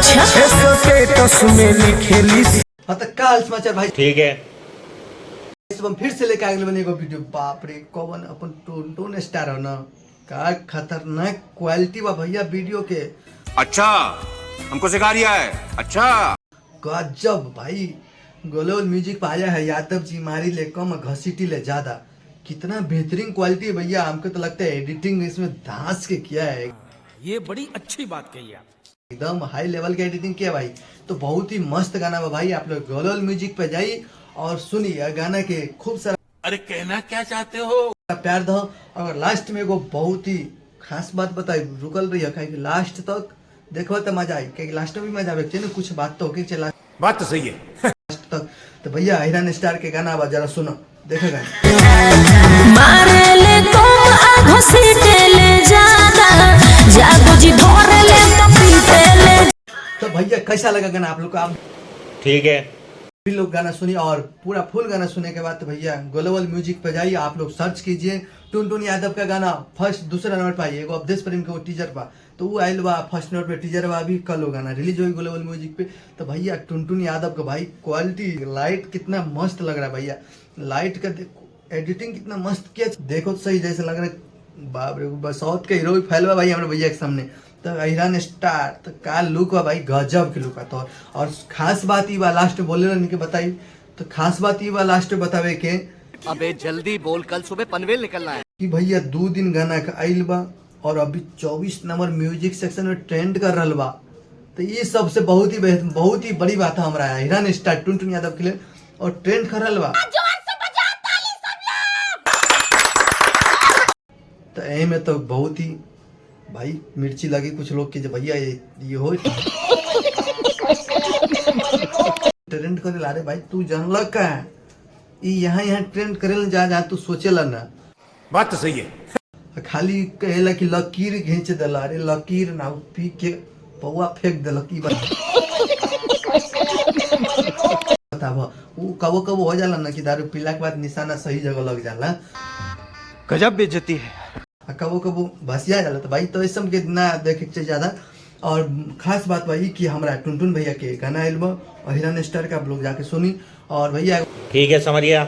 अच्छा स्टेटस में लिखेली। हाँ तो का हाल समाचार भाई, ठीक है। हम फिर से लेके आगे बने एगो वीडियो। बाप रे कौन अपन टोन स्टार हो ना, का खतरनाक क्वालिटी बा भैया वीडियो के। अच्छा हमको सिखा रिया है। अच्छा गजब भाई, ग्लोबल म्यूजिक पे आया है यादव जी, मारी ले कम घसीटी ले ज्यादा। कितना बेहतरीन क्वालिटी है भैया, हमको तो लगता है एडिटिंग इसमें धांस के किया है। ये बड़ी अच्छी बात कही आप, एकदम हाई लेवल की एडिटिंग किया भाई। तो बहुत ही मस्त गाना बा भाई, आप लोग ग्लोबल म्यूजिक पे जाइए और सुनिए गाना के खूब सारा। अरे कहना क्या चाहते हो? प्यार दो। और लास्ट में एगो बहुत ही खास बात बताई, रुकल रही है कि लास्ट तक देखो तो मजा आई, क्योंकि लास्ट में भी मजा आवे चाहिए ना, कुछ बात तो होके चला बात तो सही है। लास्ट तक। तो भैया हिरन स्टार के गाना बा, जरा सुनो देखेगा। मारे ले कम आ घसीटे ले ज्यादा, जादू जी धोरे ले तो पीटे ले। तो भैया कैसा लगा गाना आप लोग को? आप ठीक है। भी लोग गाना सुनिए और पूरा फुल गाना सुनने के बाद तो भैया ग्लोबल म्यूजिक पे जाइए, आप लोग सर्च कीजिए टुनटुन यादव का गाना फर्स्ट दूसरा नंबर पे आइए। एगो अवधेश प्रेम के वो टीजर बा, तो वो आयल बा फर्स्ट नंबर पे, टीजर बा अभी कल वो गाना रिलीज हुई ग्लोबल म्यूजिक पे। तो भैया टुनटुन यादव का भाई क्वालिटी, लाइट कितना मस्त लग रहा है भैया, लाइट का एडिटिंग कितना मस्त किया, देखो तो सही जैसे लग रहा है। बाप रे बस साउथ का हीरो भी फैल बा भाई हमारे भैया के सामने। तो हिरन स्टार तो का लुक बा भाई, गजब के लुक है। तो और खास बात ये बा लास्ट में बोले ना बताई, तो खास बात ये बा लास्ट में बतावे के, अबे जल्दी बोल, कल सुबह पनवेल निकलना है। कि भैया 2 दिन गाना का आइल बा और अभी 24 नंबर म्यूजिक सेक्शन में ट्रेंड कर रहा बा। तो ये सबसे बहुत ही बड़ी बात है हमारा हिरन स्टार टुनटुन यादव के लिए, और ट्रेंड कर रहा बा। तो एम में तो बहुत ही भाई मिर्ची लगी कुछ लोग के, जब भैया ये हो ट्रेंड करे ला रे भाई, तू जानल का यहाँ ट्रेंड करे जा तू सोचेला ना। बात तो सही है। खाली कहेला कि लकीर घींच देला, अरे लकीर ना पी के पौवा फेंक देला की बात। बताब वो कबो कबो हो जाला ना कि दारू पीला के बाद निशाना सही जगह लग जाला, गजब बेइज्जती है। कबो कबो भसिया जाला। तो भाई तो इस सब के ना देखे के ज्यादा। और खास बात भाई कि हमारा टुनटुन भैया के गाना एल्बम और हिरन स्टार का आप लोग जाके सुनी। और भैया ठीक है समझ गया।